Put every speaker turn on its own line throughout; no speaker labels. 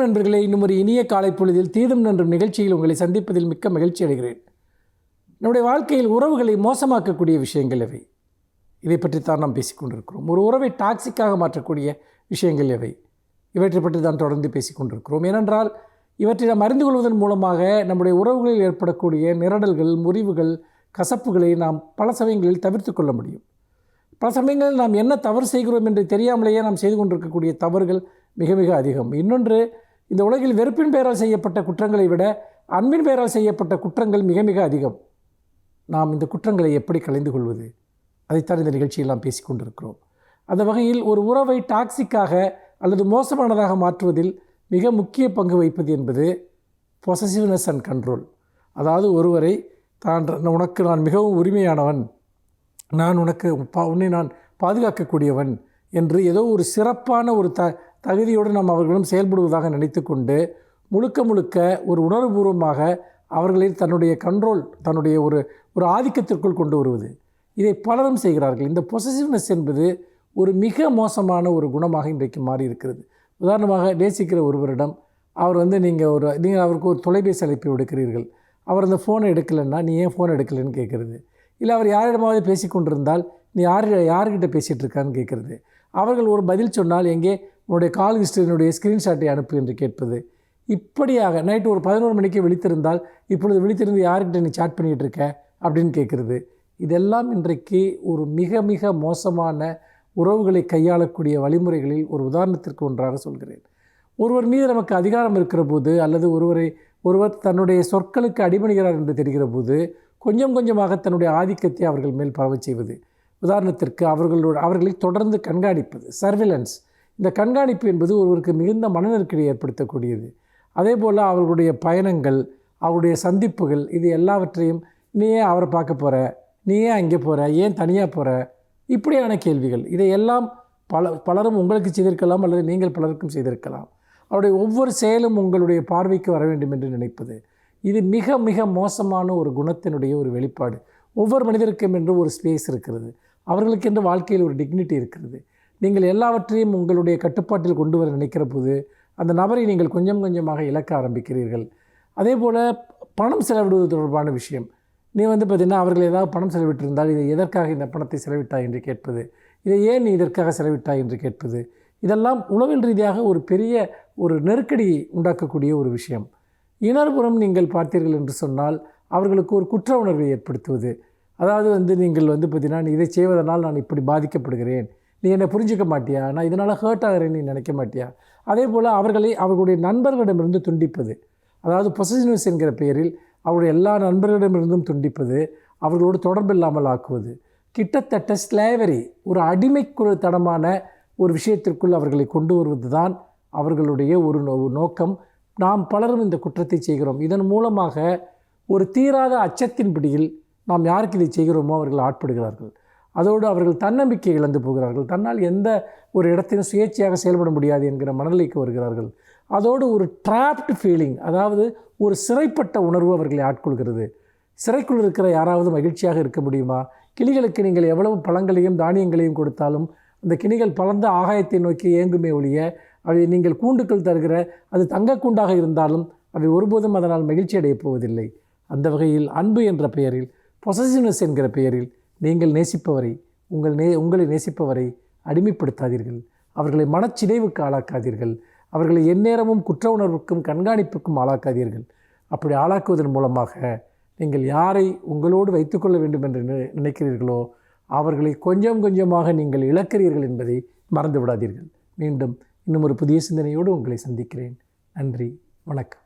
நண்பர்களே, இன்னும் ஒரு இனிய காலை பொழுதில் தீதும் நன்றும் நிகழ்ச்சியில் உங்களை சந்திப்பதில் மிக்க மகிழ்ச்சி அடைகிறேன். நம்முடைய வாழ்க்கையில் உறவுகளை மோசமாக்கக்கூடிய விஷயங்கள் எவை? இதை பற்றித்தான் நாம் பேசிக்கொண்டிருக்கிறோம். ஒரு உறவை டாக்ஸிக்காக மாற்றக்கூடிய விஷயங்கள் எவை? இவற்றை பற்றி தான் தொடர்ந்து பேசிக்கொண்டிருக்கிறோம். ஏனென்றால் இவற்றை நாம் அறிந்து கொள்வதன் மூலமாக நம்முடைய உறவுகளில் ஏற்படக்கூடிய நிரடல்கள், முறிவுகள், கசப்புகளை நாம் பல சமயங்களில் தவிர்த்து கொள்ள முடியும். பல சமயங்களில் நாம் என்ன தவறு செய்கிறோம் என்று தெரியாமலேயே நாம் செய்து கொண்டிருக்கக்கூடிய தவறுகள் மிக மிக அதிகம். இன்னொன்று, இந்த உலகில் வெறுப்பின் பெயரால் செய்யப்பட்ட குற்றங்களை விட அன்பின் பெயரால் செய்யப்பட்ட குற்றங்கள் மிக மிக அதிகம். நாம் இந்த குற்றங்களை எப்படி கலைந்து கொள்வது? அதைத்தான் இந்த நிகழ்ச்சியில் நாம் பேசிக்கொண்டிருக்கிறோம். அந்த வகையில் ஒரு உறவை டாக்ஸிக்காக அல்லது மோசமானதாக மாற்றுவதில் மிக முக்கிய பங்கு வகிப்பது என்பது பொசசிவ்னஸ் அண்ட் கண்ட்ரோல். அதாவது ஒருவரை உனக்கு நான் மிகவும் உரிமையானவன், நான் உன்னை நான் பாதுகாக்கக்கூடியவன் என்று ஏதோ ஒரு சிறப்பான ஒரு தகுதியோடு நாம் அவர்களிடம் செயல்படுவதாக நினைத்து கொண்டு முழுக்க ஒரு உணர்வுபூர்வமாக அவர்களை தன்னுடைய கண்ட்ரோல், தன்னுடைய ஒரு ஆதிக்கத்திற்குள் கொண்டு வருவது. இதை பலரும் செய்கிறார்கள். இந்த பொசசிவ்னஸ் என்பது ஒரு மிக மோசமான ஒரு குணமாக இன்றைக்கு மாறி இருக்கிறது. உதாரணமாக, நேசிக்கிற ஒருவரிடம் அவர் நீங்கள் அவருக்கு ஒரு தொலைபேசி அழைப்பை விடுக்கிறீர்கள். அவர் அந்த ஃபோனை எடுக்கலைன்னா நீ ஏன் ஃபோன் எடுக்கலைன்னு கேட்குறது. இல்லை அவர் யாரிடமாவது பேசி கொண்டிருந்தால் நீ யார்கிட்ட பேசிகிட்டு இருக்கான்னு கேட்குறது. அவர்கள் ஒரு பதில் சொன்னால் எங்கே உன்னுடைய கால் ஹிஸ்டரியினுடைய ஸ்க்ரீன்ஷாட்டை அனுப்பு என்று கேட்பது. இப்படியாக நைட்டு ஒரு 11 மணிக்கு விழித்திருந்தால் இப்பொழுது விழித்திருந்து யார்கிட்ட நீ சாட் பண்ணிகிட்டு இருக்க அப்படின்னு கேட்குறது. இதெல்லாம் இன்றைக்கு ஒரு மிக மிக மோசமான உறவுகளை கையாளக்கூடிய வழிமுறைகளில் ஒரு உதாரணத்திற்கு ஒன்றாக சொல்கிறேன். ஒருவர் மீது நமக்கு அதிகாரம் இருக்கிற போது அல்லது ஒருவர் தன்னுடைய சொற்களுக்கு அடிபணிகிறார் என்று தெரிகிற போது கொஞ்சம் கொஞ்சமாக தன்னுடைய ஆதிக்கத்தை அவர்கள் மேல் பரவச் செய்வது. உதாரணத்திற்கு அவர்களை தொடர்ந்து கண்காணிப்பது, சர்வேலன்ஸ். இந்த கண்காணிப்பு என்பது ஒருவருக்கு மிகுந்த மன நெருக்கடியை ஏற்படுத்தக்கூடியது. அதே போல் அவர்களுடைய பயணங்கள், அவருடைய சந்திப்புகள், இது எல்லாவற்றையும் நீ ஏன் அவரை பார்க்க போகிற, நீ ஏன் அங்கே போகிற, ஏன் தனியாக போகிற, இப்படியான கேள்விகள். இதையெல்லாம் பலரும் உங்களுக்கு செய்திருக்கலாம் அல்லது நீங்கள் பலருக்கும் செய்திருக்கலாம். அவருடைய ஒவ்வொரு செயலும் உங்களுடைய பார்வைக்கு வர வேண்டும் என்று நினைப்பது. இது மிக மிக மோசமான ஒரு குணத்தினுடைய ஒரு வெளிப்பாடு. ஒவ்வொரு மனிதருக்கும் என்று ஒரு ஸ்பேஸ் இருக்கிறது. அவர்களுக்கென்று வாழ்க்கையில் ஒரு டிக்னிட்டி இருக்கிறது. நீங்கள் எல்லாவற்றையும் உங்களுடைய கட்டுப்பாட்டில் கொண்டு வர நினைக்கிற போது அந்த நபரை நீங்கள் கொஞ்சம் கொஞ்சமாக இழக்க ஆரம்பிக்கிறீர்கள். அதே போல் பணம் செலவிடுவது தொடர்பான விஷயம். நீ பார்த்திங்கன்னா அவர்கள் ஏதாவது பணம் செலவிட்டிருந்தால் இதை எதற்காக இந்த பணத்தை செலவிட்டாய் என்று கேட்பது, இதை ஏன் நீ இதற்காக செலவிட்டாய் என்று கேட்பது, இதெல்லாம் உளவியல் ரீதியாக ஒரு பெரிய ஒரு நெருக்கடி உண்டாக்கக்கூடிய ஒரு விஷயம். இன்னொருபுறம் நீங்கள் பார்த்தீர்கள் என்று சொன்னால் அவர்களுக்கு ஒரு குற்ற உணர்வை ஏற்படுத்துவது. அதாவது நீங்கள் பார்த்திங்கன்னா நீ இதை செய்வதனால் நான் இப்படி பாதிக்கப்படுகிறேன், நீ என்னை புரிஞ்சிக்க மாட்டியா, நான் இதனால் ஹர்ட் ஆகிறேன்னு நீ நினைக்க மாட்டியா. அதே போல் அவர்களுடைய நண்பர்களிடமிருந்து துண்டிப்பது. அதாவது பொசசிவ்னஸ் என்கிற பெயரில் அவருடைய எல்லா நண்பர்களிடமிருந்தும் துண்டிப்பது, அவர்களோடு தொடர்பில்லாமல் ஆக்குவது. கிட்டத்தட்ட ஸ்லேவரி, ஒரு அடிமைக்குழு தனமான ஒரு விஷயத்திற்குள் அவர்களை கொண்டு வருவது தான் அவர்களுடைய ஒரு நோக்கம். நாம் பலரும் இந்த குற்றத்தை செய்கிறோம். இதன் மூலமாக ஒரு தீராத அச்சத்தின் பிடியில் நாம் யாருக்கு இதை செய்கிறோமோ அவர்கள் ஆட்படுகிறார்கள். அதோடு அவர்கள் தன்னம்பிக்கை இழந்து போகிறார்கள். தன்னால் எந்த ஒரு இடத்திலும் சுயேட்சையாக செயல்பட முடியாது என்கிற மனநிலைக்கு வருகிறார்கள். அதோடு ஒரு ட்ராப்டு ஃபீலிங், அதாவது ஒரு சிறைப்பட்ட உணர்வு அவர்களை ஆட்கொள்கிறது. சிறைக்குள் இருக்கிற யாராவது மகிழ்ச்சியாக இருக்க முடியுமா? கிளிகளுக்கு நீங்கள் எவ்வளவு பழங்களையும் தானியங்களையும் கொடுத்தாலும் அந்த கிளிகள் பலந்த ஆகாயத்தை நோக்கி ஏங்குமே ஒழிய அவை நீங்கள் கூண்டுக்குள் தருகிற அது தங்கக்கூண்டாக இருந்தாலும் அவை ஒருபோதும் அதனால் மகிழ்ச்சி அடையப் போவதில்லை. அந்த வகையில் அன்பு என்ற பெயரில், பொசசிவ்னஸ் என்கிற பெயரில் நீங்கள் நேசிப்பவரை, உங்களை நேசிப்பவரை அடிமைப்படுத்தாதீர்கள். அவர்களை மனச்சிதைவுக்கு ஆளாக்காதீர்கள். அவர்களை எந்நேரமும் குற்ற உணர்வுக்கும் கண்காணிப்புக்கும் ஆளாக்காதீர்கள். அப்படி ஆளாக்குவதன் மூலமாக நீங்கள் யாரை உங்களோடு வைத்துக்கொள்ள வேண்டும் என்று நினைக்கிறீர்களோ அவர்களை கொஞ்சம் கொஞ்சமாக நீங்கள் இழக்கிறீர்கள் என்பதை மறந்து விடாதீர்கள். மீண்டும் இன்னும் ஒரு புதிய சிந்தனையோடு உங்களை சந்திக்கிறேன். நன்றி, வணக்கம்.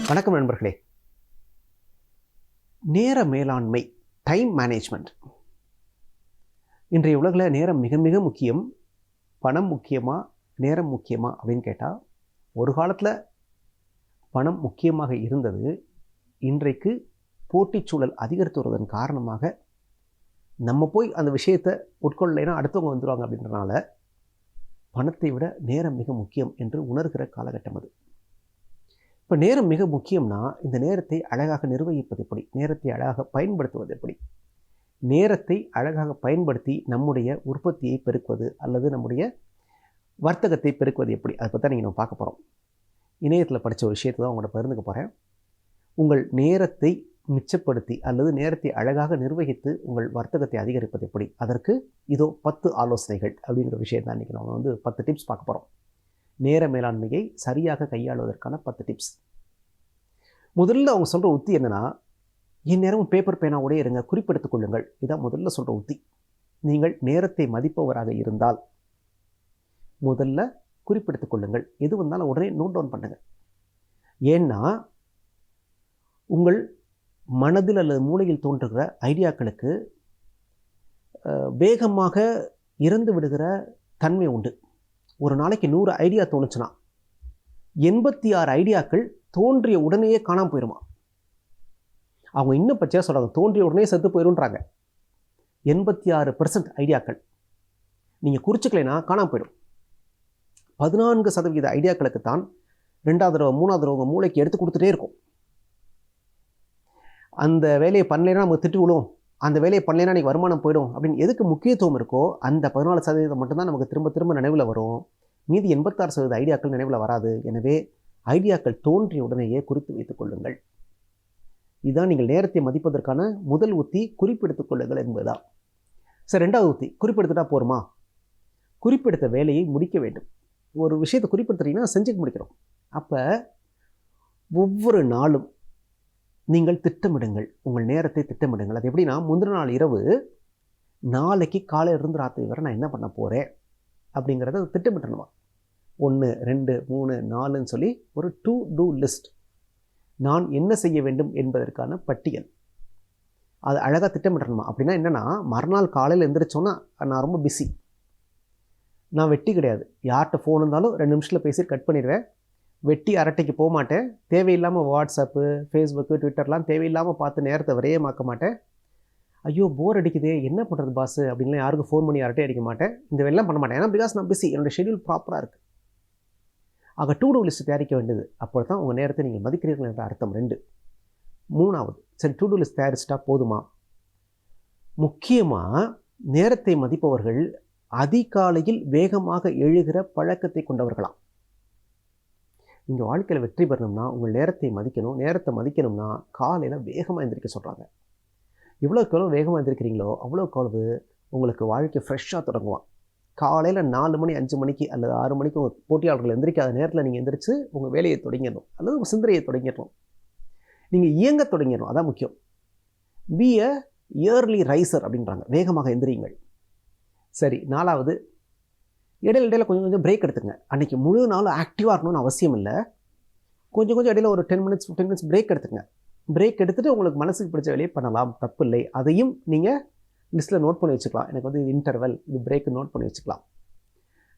வணக்கம் நண்பர்களே. நேர மேலாண்மை, டைம் மேனேஜ்மெண்ட். இன்றைய உலகில் நேரம் மிக மிக முக்கியம். பணம் முக்கியமா, நேரம் முக்கியமா அப்படின்னு கேட்டால், ஒரு காலத்தில் பணம் முக்கியமாக இருந்தது. இன்றைக்கு போட்டிச்சூழல் அதிகரித்து வருவதன் காரணமாக நம்ம போய் அந்த விஷயத்தை உட்கொள்ளலைன்னா அடுத்தவங்க வந்துடுவாங்க அப்படின்றனால பணத்தை விட நேரம் மிக முக்கியம் என்று உணர்கிற காலகட்டம் அது. இப்போ நேரம் மிக முக்கியம்னா இந்த நேரத்தை அழகாக நிர்வகிப்பது எப்படி, நேரத்தை அழகாக பயன்படுத்துவது எப்படி, நேரத்தை அழகாக பயன்படுத்தி நம்முடைய உற்பத்தியை பெருக்குவது அல்லது நம்முடைய வர்த்தகத்தை பெருக்குவது எப்படி, அதை பற்றி நீங்கள் நம்ம பார்க்க போகிறோம். இணையத்தில் படித்த ஒரு விஷயத்தை தான் உங்கள்கிட்ட பகிர்ந்துக்க போகிறேன். உங்கள் நேரத்தை மிச்சப்படுத்தி அல்லது நேரத்தை அழகாக நிர்வகித்து உங்கள் வர்த்தகத்தை அதிகரிப்பது எப்படி, அதற்கு இதோ 10 ஆலோசனைகள் அப்படிங்கிற விஷயம் தான் இன்றைக்கி நம்ம 10 டிப்ஸ் பார்க்க போகிறோம். நேர மேலாண்மையை சரியாக கையாளுவதற்கான 10 டிப்ஸ். முதல்ல அவங்க சொல்கிற உத்தி என்னென்னா, என் நேரமும் பேப்பர் பேனாவோடே இருங்க, குறிப்பெடுத்துக் கொள்ளுங்கள். இதான் முதல்ல சொல்கிற உத்தி. நீங்கள் நேரத்தை மதிப்பவராக இருந்தால் முதல்ல குறிப்பெடுத்துக் கொள்ளுங்கள். எது வந்தாலும் உடனே நோட் டவுன் பண்ணுங்கள். ஏன்னா உங்கள் மனதில் அல்லது மூளையில் தோன்றுகிற ஐடியாக்களுக்கு வேகமாக இறந்து விடுகிற தன்மை உண்டு. ஒரு நாளைக்கு 100 ஐடியா தோணுச்சுன்னா 86 ஐடியாக்கள் தோன்றிய உடனேயே காணாமல் போயிடுமா. அவங்க இன்னும் பச்சையாக சொல்கிறாங்க, தோன்றிய உடனே செத்து போயிடும்ன்றாங்க. 86% ஐடியாக்கள் நீங்கள் குறிச்சிக்கலைன்னா காணாமல் போயிடும். 14% ஐடியாக்களுக்கு தான் 2வது தடவை 3வது தடவை உங்கள் மூளைக்கு எடுத்து கொடுத்துட்டே இருக்கும். அந்த வேலையை பண்ணலைன்னா நமக்கு திட்டு விழும், அந்த வேலையை பண்ணலைன்னா எனக்கு வருமானம் போயிடும் அப்படின்னு எதுக்கு முக்கியத்துவம் இருக்கோ அந்த 14% மட்டும்தான் நமக்கு திரும்ப திரும்ப நினைவில் வரும். மீதி 86% ஐடியாக்கள் நினைவில் வராது. எனவே ஐடியாக்கள் தோன்றிய உடனேயே குறித்து வைத்துக் கொள்ளுங்கள். இதுதான் நீங்கள் நேரத்தை மதிப்பதற்கான முதல் உத்தி, குறிப்பெடுத்துக் கொள்ளுங்கள் என்பதுதான். சரி, 2வது உத்தி, குறிப்பெடுத்துட்டா போருமா? குறிப்பெடுத்த வேலையை முடிக்க வேண்டும். ஒரு விஷயத்தை குறிப்பெடுத்துட்டீங்கன்னா செஞ்சுக்க முடிக்கிறோம். அப்போ ஒவ்வொரு நாளும் நீங்கள் திட்டமிடுங்கள், உங்கள் நேரத்தை திட்டமிடுங்கள். அது எப்படின்னா, முந்தின நாள் இரவு நாளைக்கு காலையிலிருந்து ராத்திரி வரை நான் என்ன பண்ண போகிறேன் அப்படிங்கிறத திட்டமிட்டணுமா. 1 2 3 4ன்னு சொல்லி ஒரு டு டூ லிஸ்ட், நான் என்ன செய்ய வேண்டும் என்பதற்கான பட்டியல், அது அழகாக திட்டமிடணுமா. அப்படின்னா என்னென்னா, மறுநாள் காலையில் எழுந்திரிச்சோன்னா நான் ரொம்ப பிஸி, நான் வெட்டி கிடையாது, யார்கிட்ட ஃபோன் இருந்தாலும் 2 நிமிஷத்தில் பேசி கட் பண்ணிடுவேன், வெட்டி அரட்டைக்கு போக மாட்டேன், தேவையில்லாமல் வாட்ஸ்அப்பு ஃபேஸ்புக்கு ட்விட்டர்லாம் தேவையில்லாமல் பார்த்து நேரத்தை விரையமாக்க மாட்டேன், ஐயோ போர் அடிக்குதே என்ன பண்ணுறது பாஸு அப்படின்லாம் யாருக்கும் ஃபோன் பண்ணி அரட்டை அடிக்க மாட்டேன், இந்த வெள்ளம் பண்ண மாட்டேன். ஏன்னா பிகாஸ் நான் பிஸி, என்னோடய ஷெட்யூல் ப்ராப்பராக இருக்குது. ஆக டூ டூ லிஸ்ட் தயாரிக்க வேண்டியது. அப்போ தான் உங்கள் நேரத்தை நீங்கள் மதிக்கிறீர்கள் என்ற அர்த்தம். 2. 3வது, சரி டூ டூ லிஸ்ட் தயாரிச்சிட்டா போதுமா? முக்கியமாக நேரத்தை மதிப்பவர்கள் அதிகாலையில் வேகமாக எழுகிற பழக்கத்தை கொண்டவர்களாம். நீங்கள் வாழ்க்கையில் வெற்றி பெறணும்னா உங்கள் நேரத்தை மதிக்கணும். நேரத்தை மதிக்கணும்னா காலையில் வேகமாக எந்திரிக்க சொல்கிறாங்க. எவ்வளோக்கு எவ்வளோ வேகமாக எந்திரிக்கிறீங்களோ அவ்வளோக்கு அவ்வளவு உங்களுக்கு வாழ்க்கை ஃப்ரெஷ்ஷாக தொடங்குவான். காலையில் 4 மணி 5 மணிக்கு அல்லது 6 மணிக்கு உங்கள் போட்டியாளர்கள் எந்திரிக்காத நேரத்தில் நீங்கள் எந்திரிச்சு உங்கள் வேலையை தொடங்கிடணும் அல்லது உங்கள் சிந்தனையை தொடங்கிடணும். நீங்கள் இயங்க தொடங்கிடணும், அதான் முக்கியம். பி எ இயர்லி ரைசர் அப்படின்றாங்க, வேகமாக எந்திரியுங்கள். சரி, 4வது, இடையில கொஞ்சம் கொஞ்சம் பிரேக் எடுத்துங்க. அன்றைக்கி முழு நாள் ஆக்டிவாக இருக்கணும்னு அவசியம் இல்லை. கொஞ்சம் கொஞ்சம் இடையில ஒரு 10 மினிட்ஸ் 15 மினிட்ஸ் பிரேக் எடுத்துங்க. பிரேக் எடுத்துகிட்டு உங்களுக்கு மனசுக்கு பிடிச்ச வேலையை பண்ணலாம், தப்பு இல்லை. அதையும் நீங்கள் லிஸ்ட்டில் நோட் பண்ணி வச்சுக்கலாம். எனக்கு இது இன்டர்வல், இது பிரேக்கு நோட் பண்ணி வச்சுக்கலாம்.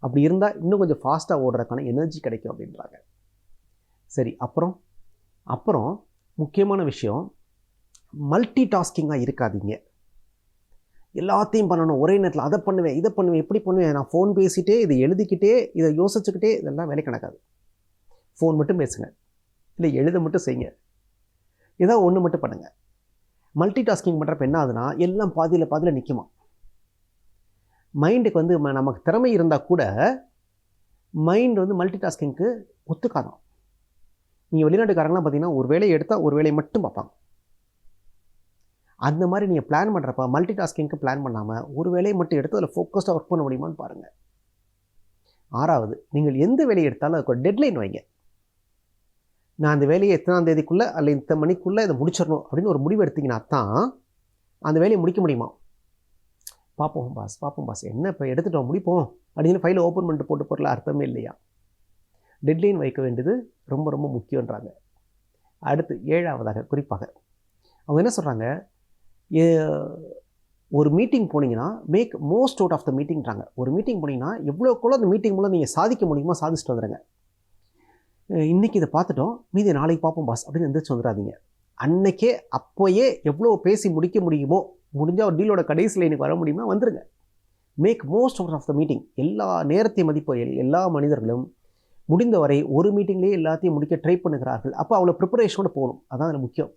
அப்படி இருந்தால் இன்னும் கொஞ்சம் ஃபாஸ்ட்டாக ஓடுறதுக்கான எனர்ஜி கிடைக்கும் அப்படின்றாங்க. சரி, அப்புறம் முக்கியமான விஷயம், மல்டி டாஸ்கிங்காக இருக்காதீங்க. எல்லாத்தையும் பண்ணணும் ஒரே நேரத்தில், அதை பண்ணுவேன் இதை பண்ணுவேன் எப்படி பண்ணுவேன், நான் ஃபோன் பேசிகிட்டே இதை எழுதிக்கிட்டே இதை யோசிச்சுக்கிட்டே, இதெல்லாம் வேலை கணக்காது. ஃபோன் மட்டும் பேசுங்க, இல்லை எழுத மட்டும் செய்யுங்க, ஏதோ ஒன்று மட்டும் பண்ணுங்கள். மல்டி டாஸ்கிங் பண்ணுறப்ப என்ன ஆகுதுன்னா எல்லாம் பாதியில் நிற்குமா. மைண்டுக்கு நமக்கு திறமை இருந்தால் கூட மைண்டு மல்டி டாஸ்கிங்க்கு ஒத்துக்காதான். நீங்கள் வெளிநாட்டுக்காரங்களாம் பார்த்தீங்கன்னா ஒரு வேலையை எடுத்தால் ஒரு வேலையை மட்டும் பார்ப்பாங்க. அந்த மாதிரி நீங்கள் பிளான் பண்ணுறப்ப மல்டி டாஸ்கிங்க்கு பிளான் பண்ணாமல் ஒரு வேலையை மட்டும் எடுத்து அதில் ஃபோக்கஸ்டாக ஒர்க் பண்ண முடியுமான்னு பாருங்கள். 6வது, நீங்கள் எந்த வேலையை எடுத்தாலும் அதுக்கு ஒரு டெட்லைன் வைங்க. நான் அந்த வேலையை எத்தனாம் தேதிக்குள்ளே அல்ல இத்தனை மணிக்குள்ளே இதை முடிச்சிடணும் அப்படின்னு ஒரு முடிவு எடுத்திங்கன்னா தான் அந்த வேலையை முடிக்க முடியுமா. பார்ப்போம் பாஸ் என்ன இப்போ எடுத்துட்டோம் முடிப்போம் அப்படின்னு ஃபைலை ஓப்பன் பண்ணிட்டு போட்டு போகிறல அர்த்தமே இல்லையா. டெட்லைன் வைக்க வேண்டியது ரொம்ப ரொம்ப முக்கியன்றாங்க. அடுத்து 7வதாக குறிப்பாக அவங்க என்ன சொல்கிறாங்க, ஒரு மீட்டிங் போனீங்கன்னா make most out of the மீட்டிங்கிறாங்க. ஒரு மீட்டிங் போனீங்கன்னா எவ்வளோக்குள்ள அந்த மீட்டிங் மூலம் நீங்கள் சாதிக்க முடியுமோ சாதிச்சுட்டு வந்துடுங்க. இன்றைக்கி இதை பார்த்துட்டோம் மீதி நாளைக்கு பார்ப்போம் பாஸ் அப்படின்னு எந்திரிச்சு வந்துடாதீங்க. அன்னைக்கே அப்போயே எவ்வளோ பேசி முடிக்க முடியுமோ, முடிஞ்சால் ஒரு டீலோட கடைசி லைனுக்கு வர முடியுமா வந்துடுங்க. Make most out of the meeting. எல்லா நேரத்தை மதிப்பு எல்லா மனிதர்களும் முடிந்தவரை ஒரு மீட்டிங்லேயே எல்லாத்தையும் முடிக்க ட்ரை பண்ணுகிறார்கள். அப்போ அவ்வளோ ப்ரிப்பரேஷனோடு போகணும், அதான் அதில் முக்கியம்.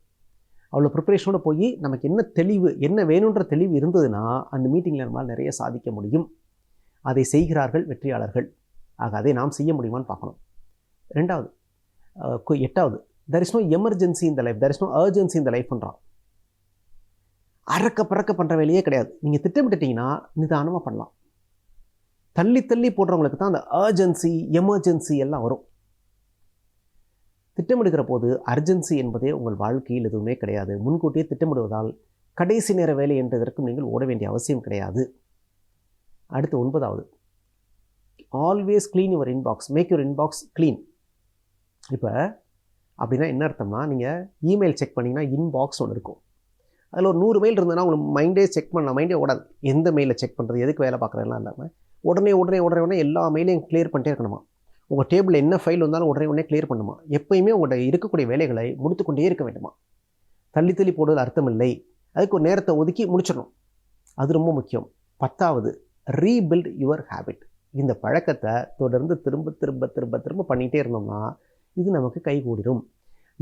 அவ்வளோ ப்ரிப்பரேஷனோட போய் நமக்கு என்ன தெளிவு, என்ன வேணுன்ற தெளிவு இருந்ததுன்னா அந்த மீட்டிங்கில் நம்மளால் நிறைய சாதிக்க முடியும். அதை செய்கிறார்கள் வெற்றியாளர்கள். ஆக அதை நாம் செய்ய முடியுமான்னு பார்க்கணும். 2வது 8வது, there is no emergency in the life, there is no urgency in the life. அறக்க பறக்க பண்ணுற வேலையே கிடையாது. நீங்கள் திட்டமிட்டுட்டிங்கன்னா நிதானமாக பண்ணலாம். தள்ளி தள்ளி போடுறவங்களுக்கு தான் அந்த அர்ஜென்சி, எமர்ஜென்சி எல்லாம் வரும். திட்டமிடுகிற போது அர்ஜென்சி என்பதே உங்கள் வாழ்க்கையில் எதுவுமே கிடையாது. முன்கூட்டியே திட்டமிடுவதால் கடைசி நேர வேலை என்றதற்கும் நீங்கள் ஓட வேண்டிய அவசியம் கிடையாது. அடுத்து 9வது, always clean your inbox, make your inbox clean. இப்போ அப்படின்னா என்ன அர்த்தம்னா, நீங்கள் இமெயில் செக் பண்ணிங்கன்னா இன்பாக்ஸ் ஒன்று இருக்கும். அதில் ஒரு 100 மெயில் இருந்ததுன்னா உங்களுக்கு மைண்டே செக் பண்ணலாம், மைண்டே ஓடாது. எந்த மெயிலில் செக் பண்ணுறது, எதுக்கு வேலை பார்க்குறதுலாம் இல்லாமல் உடனே எல்லா மெயிலையும் கிளியர் பண்ணிட்டே இருக்கணுமா. உங்கள் டேபிளில் என்ன ஃபைல் வந்தாலும் உடனே கிளியர் பண்ணுமா. எப்போயுமே உங்கள்கிட்ட இருக்கக்கூடிய வேலைகளை முடித்துக்கொண்டே இருக்க வேண்டுமா. தள்ளி போடுவது அர்த்தம் இல்லை. அதுக்கு ஒரு நேரத்தை ஒதுக்கி முடிச்சிடணும். அது ரொம்ப முக்கியம். 10வது, ரீபில்ட் யுவர் ஹேபிட். இந்த பழக்கத்தை தொடர்ந்து திரும்ப பண்ணிகிட்டே இருந்தோம்னா இது நமக்கு கைகூடிடும்.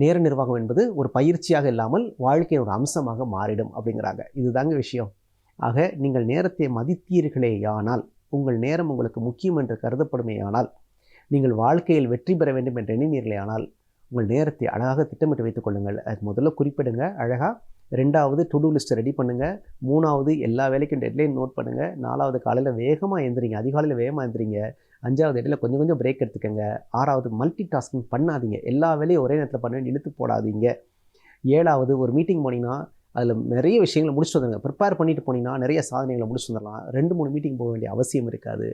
நேர நிர்வாகம் என்பது ஒரு பயிற்சியாக இல்லாமல் வாழ்க்கையோட அம்சமாக மாறிடும் அப்படிங்கிறாங்க. இதுதாங்க விஷயம். ஆக நீங்கள் நேரத்தை மதித்தீர்களேயானால், உங்கள் நேரம் உங்களுக்கு முக்கியம் என்று கருதப்படுமேயானால், நீங்கள் வாழ்க்கையில் வெற்றி பெற வேண்டும் என்று எண்ணினீர்களேயானால் உங்கள் நேரத்தை அழகாக திட்டமிட்டு வைத்துக் கொள்ளுங்கள். அதுக்கு முதல்ல குறிப்பிடுங்க அழகாக. 2வது டு-டூ லிஸ்ட்டை ரெடி பண்ணுங்கள். 3வது எல்லா வேலைக்கும் டெட்லைன் நோட் பண்ணுங்கள். 4வது காலையில் வேகமாக எழுந்திரிங்க, அதிகாலையில் வேகமாக எழுந்திரிங்க. 5வது இடையில கொஞ்சம் பிரேக் எடுத்துக்கங்க. 6வது மல்டி டாஸ்கிங் பண்ணாதீங்க, எல்லா வேலையும் ஒரே நேரத்தில் பண்ண இழுத்து போடாதீங்க. 7வது ஒரு மீட்டிங் போனீங்கன்னா அதில் நிறைய விஷயங்களை முடிச்சுட்டு வந்துடுங்க. ப்ரிப்பேர் பண்ணிட்டு போனீங்கன்னா நிறைய சாதனைகளை முடிச்சுட்டு வந்துடலாம். 2-3 மீட்டிங் போக வேண்டிய அவசியம் இருக்காது.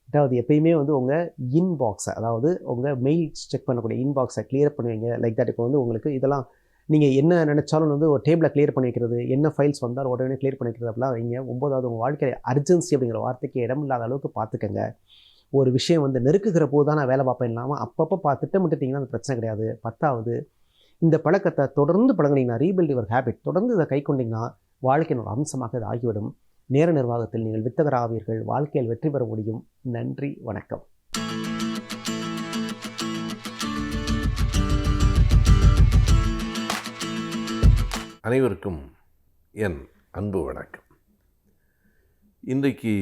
8வது எப்பயுமே உங்கள் இன்பாக்ஸை, அதாவது உங்கள் மெயில்ஸ் செக் பண்ணக்கூடிய இன்பாக்ஸை கிளியர் பண்ணுவீங்க. Like that. இப்போ உங்களுக்கு இதெல்லாம் நீங்கள் என்ன நினச்சாலும் ஒரு டேபிளை கிளியர் பண்ணி வைக்கிறது, என்ன ஃபைல்ஸ் வந்தாலும் உடனே கிளியர் பண்ணி வைக்கிறது அப்படிலாம் வைங்க. 9வது உங்கள் வாழ்க்கையில் அர்ஜென்சி அப்படிங்கிற வார்த்தைக்கு இடம் இல்லாத அளவுக்கு பார்த்துக்கங்க. ஒரு விஷயம் நெருக்குகிற போது தான் நான் வேலை பார்ப்பேன் இல்லாமல் அப்பப்போ திட்டமிட்டுட்டிங்கன்னா அது பிரச்சனை கிடையாது. 10வது இந்த பழக்கத்தை தொடர்ந்து பழகினீங்கன்னா, ரீபில்ட் யுவர் ஹேபிட், தொடர்ந்து இதை கை கொண்டீங்கன்னா வாழ்க்கையின் ஒரு அம்சமாக இது ஆகிவிடும். நேர நிர்வாகத்தில் நீங்கள் வித்தகராவீர்கள், வாழ்க்கையில் வெற்றி பெற முடியும். நன்றி, வணக்கம்.
அனைவருக்கும் என் அன்பு வணக்கம். இன்றைக்கு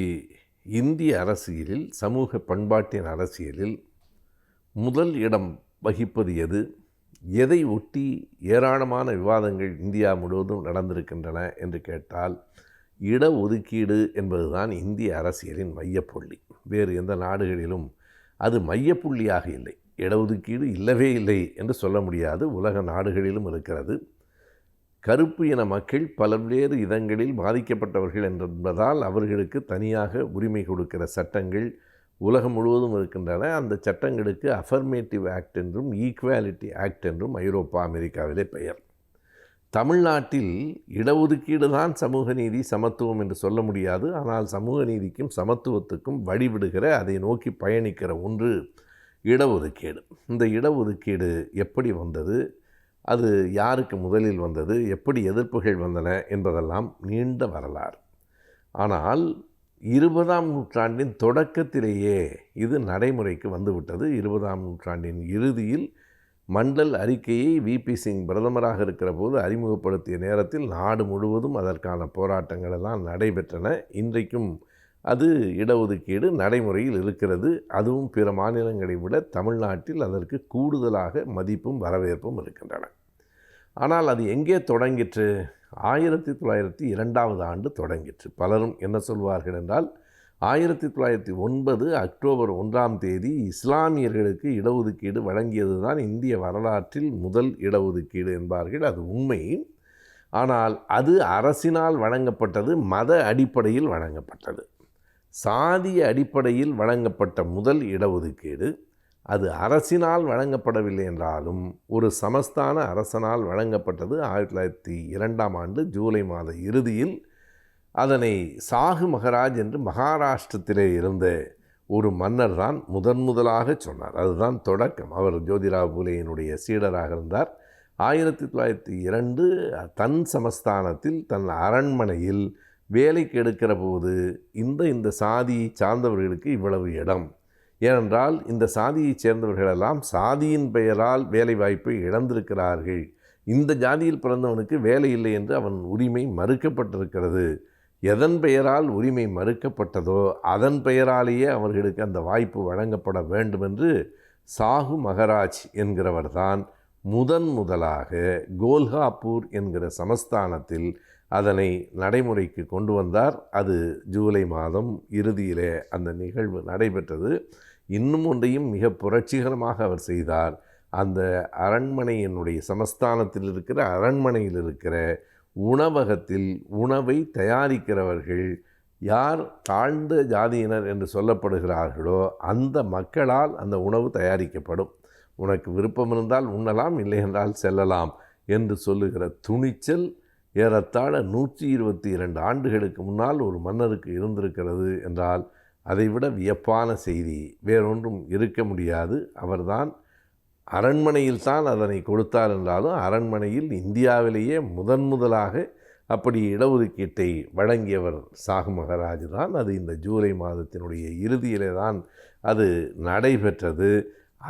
இந்திய அரசியலில், சமூக பண்பாட்டின் அரசியலில் முதல் இடம் வகிப்பது எது? எதை ஒட்டி ஏராளமான விவாதங்கள் இந்தியா முழுவதும் நடந்திருக்கின்றன என்று கேட்டால், இடஒதுக்கீடு என்பதுதான் இந்திய அரசியலின் மையப்புள்ளி. வேறு எந்த நாடுகளிலும் அது மையப்புள்ளியாக இல்லை. இடஒதுக்கீடு இல்லவே இல்லை என்று சொல்ல முடியாது. உலக நாடுகளிலும் இருக்கிறது. கருப்பு இன மக்கள் பல்வேறு இதங்களில் பாதிக்கப்பட்டவர்கள் என்பதால் அவர்களுக்கு தனியாக உரிமை கொடுக்கிற சட்டங்கள் உலகம் முழுவதும் இருக்கின்றன. அந்த சட்டங்களுக்கு அஃபர்மேட்டிவ் ஆக்ட் என்றும் ஈக்குவாலிட்டி ஆக்ட் என்றும் ஐரோப்பா, அமெரிக்காவிலே பெயர். தமிழ்நாட்டில் இடஒதுக்கீடு தான் சமூக நீதி, சமத்துவம் என்று சொல்ல முடியாது. ஆனால் சமூக நீதிக்கும் சமத்துவத்துக்கும் வழிவிடுகிற, அதை நோக்கி பயணிக்கிற ஒன்று இடஒதுக்கீடு. இந்த இடஒதுக்கீடு எப்படி வந்தது, அது யாருக்கு முதலில் வந்தது, எப்படி எதிர்ப்புகள் வந்தன என்பதெல்லாம் நீண்ட வரலாறு. ஆனால் 20ஆம் நூற்றாண்டின் தொடக்கத்திலேயே இது நடைமுறைக்கு வந்துவிட்டது. 20ஆம் நூற்றாண்டின் இறுதியில் மண்டல் அறிக்கையை விபி சிங் பிரதமராக இருக்கிற போது அறிமுகப்படுத்திய நேரத்தில் நாடு முழுவதும் அதற்கான போராட்டங்கள் எல்லாம் நடைபெற்றன. இன்றைக்கும் அது இடஒதுக்கீடு நடைமுறையில் இருக்கிறது. அதுவும் பிற மாநிலங்களை விட தமிழ்நாட்டில் அதற்கு கூடுதலாக மதிப்பும் வரவேற்பும் இருக்கின்றன. ஆனால் அது எங்கே தொடங்கிற்று? 1902ஆம் ஆண்டு தொடங்கிற்று. பலரும் என்ன சொல்வார்கள் என்றால், 1909 அக்டோபர் 1ஆம் தேதி இஸ்லாமியர்களுக்கு இடஒதுக்கீடு வழங்கியது தான் இந்திய வரலாற்றில் முதல் இடஒதுக்கீடு என்பார்கள். அது உண்மை. ஆனால் அது அரசினால் வழங்கப்பட்டது, மத அடிப்படையில் வழங்கப்பட்டது. சாதிய அடிப்படையில் வழங்கப்பட்ட முதல் இடஒதுக்கீடு அது அரசினால் வழங்கப்படவில்லை என்றாலும் ஒரு சமஸ்தான அரசனால் வழங்கப்பட்டது. 1902ஆம் ஆண்டு ஜூலை மாத இறுதியில் அதனை சாகு மகராஜ் என்று மகாராஷ்டிரத்திலே இருந்த ஒரு மன்னர் தான் முதலாக சொன்னார். அதுதான் தொடக்கம். அவர் ஜோதிராவ் பூலேயினுடைய சீடராக இருந்தார். 1902 தன் சமஸ்தானத்தில், தன் அரண்மனையில் வேலைக்கு எடுக்கிற போது இந்த சாதியை சார்ந்தவர்களுக்கு இவ்வளவு இடம், ஏனென்றால் இந்த சாதியைச் சேர்ந்தவர்களெல்லாம் சாதியின் பெயரால் வேலைவாய்ப்பை இழந்திருக்கிறார்கள் இந்த ஜாதியில் பிறந்தவனுக்கு வேலை இல்லை என்று அவன் உரிமை மறுக்கப்பட்டிருக்கிறது. எதன் பெயரால் உரிமை மறுக்கப்பட்டதோ அதன் பெயராலேயே அவர்களுக்கு அந்த வாய்ப்பு வழங்கப்பட வேண்டும் என்று சாஹு மகராஜ் என்கிறவர்தான் முதலாக கோல்ஹாப்பூர் என்கிற சமஸ்தானத்தில் அதனை நடைமுறைக்கு கொண்டு வந்தார். அது ஜூலை மாதம் இறுதியிலே அந்த நிகழ்வு நடைபெற்றது. இன்னும் ஒன்றையும் மிக புரட்சிகரமாக அவர் செய்தார். அந்த அரண்மனையினுடைய சமஸ்தானத்தில் இருக்கிற அரண்மனையில் இருக்கிற உணவகத்தில் உணவை தயாரிக்கிறவர்கள் யார் தாழ்ந்த ஜாதியினர் என்று சொல்லப்படுகிறார்களோ அந்த மக்களால் அந்த உணவு தயாரிக்கப்படும். உனக்கு விருப்பம் இருந்தால் உண்ணலாம், இல்லை என்றால் செல்லலாம் என்று சொல்லுகிற துணிச்சல் ஏறத்தாழ 122 ஆண்டுகளுக்கு முன்னால் ஒரு மன்னருக்கு இருந்திருக்கிறது என்றால் அதைவிட வியப்பான செய்தி வேறொன்றும் இருக்க முடியாது. அவர்தான் அரண்மனையில் தான் அதனை கொடுத்தார் என்றாலும் அரண்மனையில் இந்தியாவிலேயே முதலாக அப்படி இடஒதுக்கீட்டை வழங்கியவர் சாஹு மகராஜ் தான். அது இந்த ஜூலை மாதத்தினுடைய இறுதியிலே தான் அது நடைபெற்றது.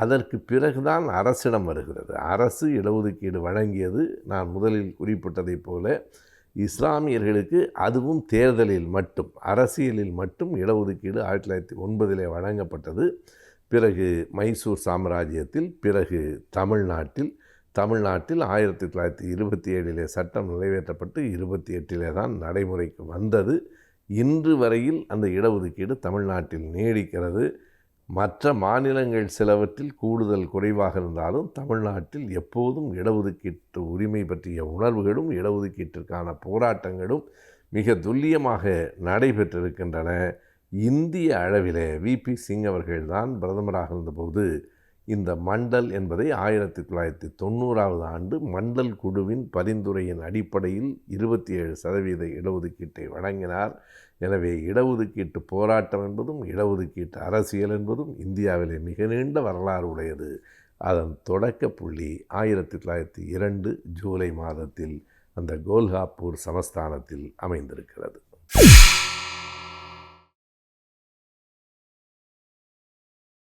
அதற்கு பிறகுதான் அரசிடம் வருகிறது. அரசு இடஒதுக்கீடு வழங்கியது. நான் முதலில் குறிப்பிட்டதைப் போல இஸ்லாமியர்களுக்கு அதுவும் தேர்தலில் மட்டும், அரசியலில் மட்டும் இடஒதுக்கீடு 1909 வழங்கப்பட்டது. பிறகு மைசூர் சாம்ராஜ்யத்தில், பிறகு தமிழ்நாட்டில் 1927 சட்டம் நிறைவேற்றப்பட்டு 28 தான் நடைமுறைக்கு வந்தது. இன்று வரையில் அந்த இடஒதுக்கீடு தமிழ்நாட்டில் நீடிக்கிறது. மற்ற மாநிலங்கள் சிலவற்றில் கூடுதல் குறைவாக இருந்தாலும் தமிழ்நாட்டில் எப்போதும் இடஒதுக்கீட்டு உரிமை பற்றிய உணர்வுகளும் இடஒதுக்கீட்டிற்கான போராட்டங்களும் மிக துல்லியமாக நடைபெற்றிருக்கின்றன. இந்திய அளவிலே விபி சிங் அவர்கள்தான் பிரதமராக இருந்தபோது இந்த மண்டல் என்பதை 1990 ஆண்டு மண்டல் குழுவின் பரிந்துரையின் அடிப்படையில் 27% இடஒதுக்கீட்டை வழங்கினார். எனவே இடஒதுக்கீட்டு போராட்டம் என்பதும் இடஒதுக்கீட்டு அரசியல் என்பதும் இந்தியாவிலே மிக நீண்ட வரலாறு உடையது. அதன் தொடக்க புள்ளி 1902 ஜூலை மாதத்தில் அந்த கோல்ஹாப்பூர் சமஸ்தானத்தில் அமைந்திருக்கிறது.